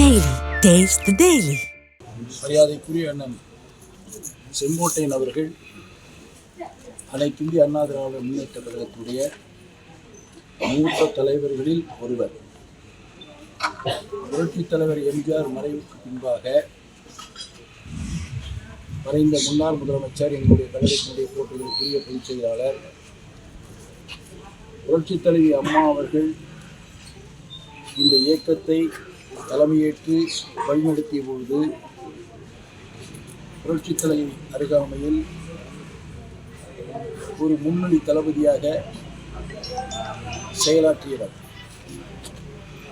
Daily. Taste the Daily. மரியாதைக்குரிய அண்ணன் செங்கோட்டையன் அவர்கள் அனைத்து இந்திய அண்ணா திராவிட முன்னேற்ற கழகத்துடைய மூத்த தலைவர்களில் ஒருவர். புரட்சித் தலைவர் எம்ஜிஆர் மறைவுக்கு பின்பாக மறைந்த முன்னாள் முதலமைச்சர், எங்களுடைய கழகத்தினுடைய போட்டிகளுக்குரிய பொதுச் செயலாளர் புரட்சித் தலைவி அம்மா அவர்கள் இந்த இயக்கத்தை தலைமையேற்று வழிநடத்திய பொழுது புரட்சித் தலைவி அருகாமையில் ஒரு முன்னணி தளபதியாக செயலாற்றியவர்.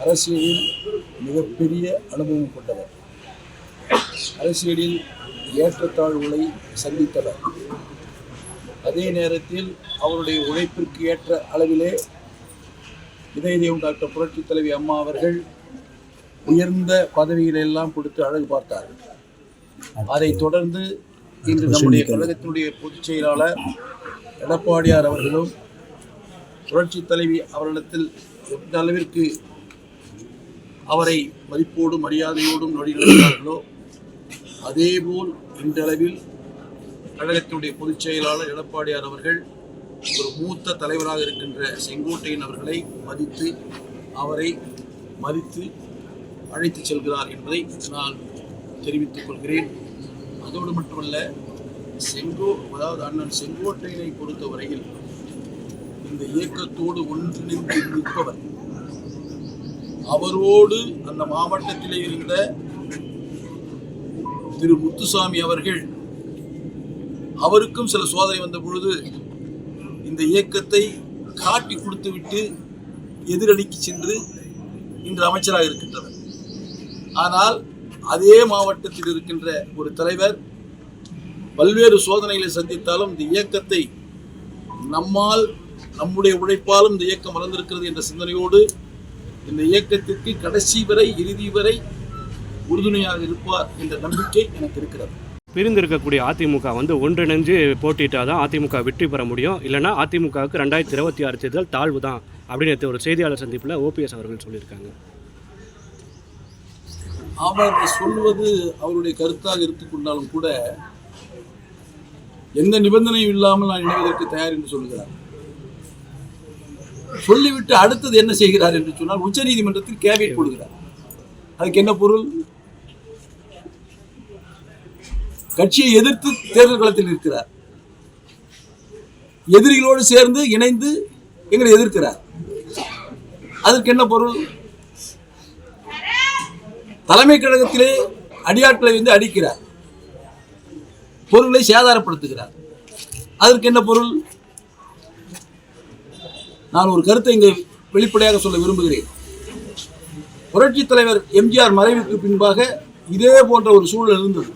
அரசியலில் மிகப்பெரிய அனுபவம் கொண்டவர். அரசியலில் ஏற்றத்தாழ்வுகளை சந்தித்தவர். அதே நேரத்தில் அவருடைய உழைப்பிற்கு ஏற்ற அளவிலே இதயம் டாக்டர் புரட்சித் தலைவி அம்மா அவர்கள் உயர்ந்த பதவிகளெல்லாம் கொடுத்து அழகு பார்த்தார்கள். அதைத் தொடர்ந்து இன்று நம்முடைய கழகத்தினுடைய பொதுச் செயலாளர் எடப்பாடியார் அவர்களும் புரட்சித் தலைவி அவரிடத்தில் எந்த அளவிற்கு அவரை மதிப்போடும் மரியாதையோடும் வழிநடத்தினார்களோ அதேபோல் இன்றளவில் கழகத்தினுடைய பொதுச் செயலாளர் எடப்பாடியார் அவர்கள் ஒரு மூத்த தலைவராக இருக்கின்ற செங்கோட்டையன் அவர்களை மதித்து அவரை மதித்து அழைத்து செல்கிறார் என்பதை நான் தெரிவித்துக் கொள்கிறேன். அதோடு மட்டுமல்ல, அதாவது அண்ணன் செங்கோட்டையனை பொறுத்தவரையில் இந்த இயக்கத்தோடு ஒன்றிணைந்து நிற்பவர். அவரோடு அந்த மாவட்டத்திலே இருந்த திரு முத்துசாமி அவர்கள், அவருக்கும் சில சோதனை வந்த பொழுது இந்த இயக்கத்தை காட்டி கொடுத்துவிட்டு எதிரணிக்கு சென்று இன்று அமைச்சராக இருக்கின்றனர். ஆனால் அதே மாவட்டத்தில் இருக்கின்ற ஒரு தலைவர் பல்வேறு சோதனைகளை சந்தித்தாலும் இந்த இயக்கத்தை நம்முடைய உழைப்பாலும் இந்த இயக்கம் வளர்ந்திருக்கிறது என்ற சிந்தனையோடு இந்த இயக்கத்திற்கு கடைசி வரை இறுதி வரை உறுதுணையாக இருப்பார் என்ற நம்பிக்கை எனக்கு இருக்கிறது. பிரிந்திருக்கக்கூடிய அதிமுக ஒன்றிணைஞ்சு போட்டிட்டால் தான் அதிமுக வெற்றி பெற முடியும், இல்லைனா அதிமுகவுக்கு 2026 தேர்தல் தாழ்வு தான் அப்படின்னு ஒரு செய்தியாளர் சந்திப்பில் ஓபிஎஸ் அவர்கள் சொல்லியிருக்காங்க. அவர் சொல்வது அவருடைய கருத்தாக எடுத்துக்கொண்டாலும் கூட எந்த நிபந்தனையும் இல்லாமல் நான் இணைவதற்கு தயார் என்று சொல்கிறார். சொல்லிவிட்டு அடுத்தது என்ன செய்கிறார் என்று சொன்னால் உச்ச நீதிமன்றத்தில் கேவியட் கொடுக்கிறார். அதுக்கு என்ன பொருள்? கட்சியை எதிர்த்து தேர்தல் களத்தில் இருக்கிறார். எதிரிகளோடு சேர்ந்து இணைந்து எங்களை எதிர்க்கிறார். அதற்கு என்ன பொருள்? தலைமை கழகத்திலே அடியாட்களை அடிக்கிறார், பொருளை சேதாரப்படுத்துகிறார். அதற்கு என்ன பொருள்? நான் ஒரு கருத்தை இங்கு வெளிப்படையாக சொல்ல விரும்புகிறேன். புரட்சித் தலைவர் எம்ஜிஆர் மறைவுக்கு பின்பாக இதே போன்ற ஒரு சூழல் இருந்தது.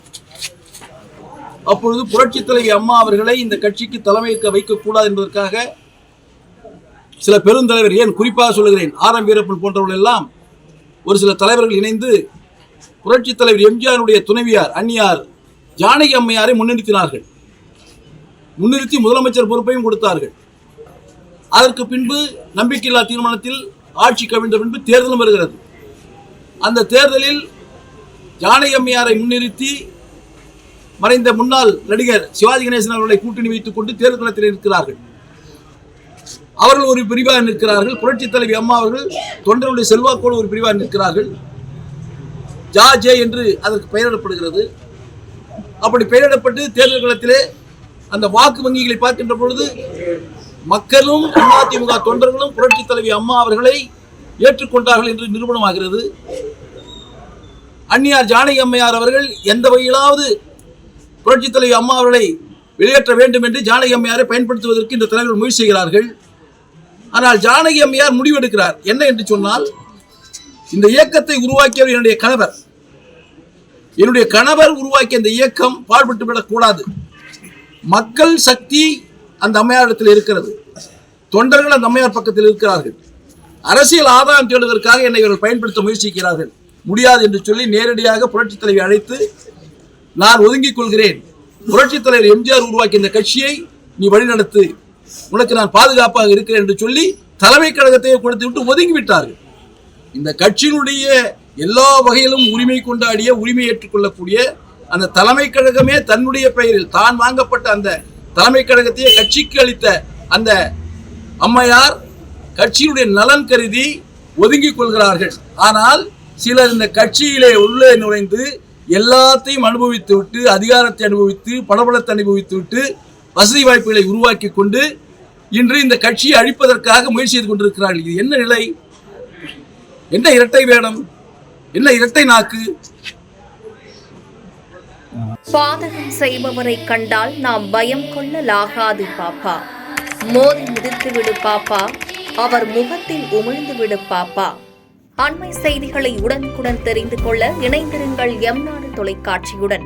அப்பொழுது புரட்சித் தலைவி அம்மா அவர்களை இந்த கட்சிக்கு தலைமையேற்க வைக்கக்கூடாது என்பதற்காக சில பெருந்தலைவர், ஏன் குறிப்பாக சொல்லுகிறேன், ஆர்.எம். வீரப்பன் போன்றவர்கள் எல்லாம் ஒரு சில தலைவர்கள் இணைந்து புரட்சித் தலைவர் எம்ஜிஆருடைய துணைவியார் அன்னியார் ஜானகி அம்மையாரை முன்னிறுத்தினார்கள். முன்னிறுத்தி முதலமைச்சர் பொறுப்பையும் கொடுத்தார்கள். அதற்கு பின்பு நம்பிக்கையில்லா தீர்மானத்தில் ஆட்சி கவிழ்ந்த பின்பு தேர்தலும் வருகிறது. அந்த தேர்தலில் ஜானகி அம்மையாரை முன்னிறுத்தி மறைந்த முன்னாள் நடிகர் சிவாஜி கணேசன் அவர்களை கூட்டணி வைத்துக் கொண்டு தேர்தல் களத்தில் இருக்கிறார்கள். அவர்கள் ஒரு பிரிவாக நிற்கிறார்கள். புரட்சித் தலைவி அம்மா அவர்கள் தொண்டர்களுடைய செல்வாக்கோடு ஒரு பிரிவாக நிற்கிறார்கள். ஜே என்று அதற்கு பெயரிடப்படுகிறது. அப்படி பெயரிடப்பட்டு தேர்தல் களத்திலே அந்த வாக்கு வங்கிகளை பார்க்கின்ற பொழுது மக்களும் அதிமுக தொண்டர்களும் புரட்சித் தலைவி அம்மா அவர்களை ஏற்றுக்கொண்டார்கள் என்று நிரூபணமாகிறது. அன்னியார் ஜானகி அம்மையார் அவர்கள் எந்த வகையிலாவது புரட்சித் தலைவி அம்மா அவர்களை வெளியேற்ற வேண்டும் என்று ஜானகி அம்மையாரை பயன்படுத்துவதற்கு இந்த தலைவர்கள் முயற்சி செய்கிறார்கள். ஆனால் ஜானகி அம்மையார் முடிவெடுக்கிறார். என்ன என்று சொன்னால், இந்த இயக்கத்தை உருவாக்கியவர் என்னுடைய கணவர் உருவாக்கிய இந்த இயக்கம் பாழ்பட்டு விடக்கூடாது. மக்கள் சக்தி அந்த அம்மையாரிடத்தில் இருக்கிறது. தொண்டர்கள் அந்த அம்மையார் பக்கத்தில் இருக்கிறார்கள். அரசியல் ஆதாயம் தேடுவதற்காக என்னை இவர்கள் பயன்படுத்த முயற்சிக்கிறார்கள். முடியாது என்று சொல்லி நேரடியாக புரட்சித் தலைவி அழைத்து, நான் ஒதுங்கிக் கொள்கிறேன், புரட்சித் தலைவர் எம்ஜிஆர் உருவாக்கிய இந்த கட்சியை நீ வழிநடத்து, உனக்கு நான் பாதுகாப்பாக இருக்கிறேன் என்று சொல்லி தலைமை கழகத்தை கொடுத்து விட்டு ஒதுங்கி விட்டார்கள். இந்த கட்சியினுடைய எல்லா வகையிலும் உரிமை கொண்டாடிய, உரிமை ஏற்றுக்கொள்ளக்கூடிய அந்த தலைமை கழகமே தன்னுடைய பெயரில் தான் வாங்கப்பட்ட அந்த தலைமை கழகத்தையே கட்சிக்கு அளித்த அந்த அம்மையார் கட்சியுடைய நலன் கருதி ஒதுங்கிக் கொள்கிறார்கள். ஆனால் சிலர் இந்த கட்சியிலே உள்ளே நுழைந்து எல்லாத்தையும் அனுபவித்து விட்டு, அதிகாரத்தை அனுபவித்து, பணபலத்தை அனுபவித்து விட்டு, வசதி வாய்ப்புகளை உருவாக்கி கொண்டு இன்று இந்த கட்சியை அழிப்பதற்காக முயற்சி செய்து கொண்டிருக்கிறார்கள். இது என்ன நிலை? என்ன இரட்டை வேடம்? என்ன இரட்டை நாக்கு? பாதகம் செய்பவரை கண்டால் நாம் பயம் கொள்ளலாகாது பாப்பா. மோதி மிதித்து விடு பாப்பா, அவர் முகத்தில் உமிழ்ந்து விடு பாப்பா. அண்மை செய்திகளை உடனுக்குடன் தெரிந்து கொள்ள இணைந்திருங்கள் எம் நாடு தொலைக்காட்சியுடன்.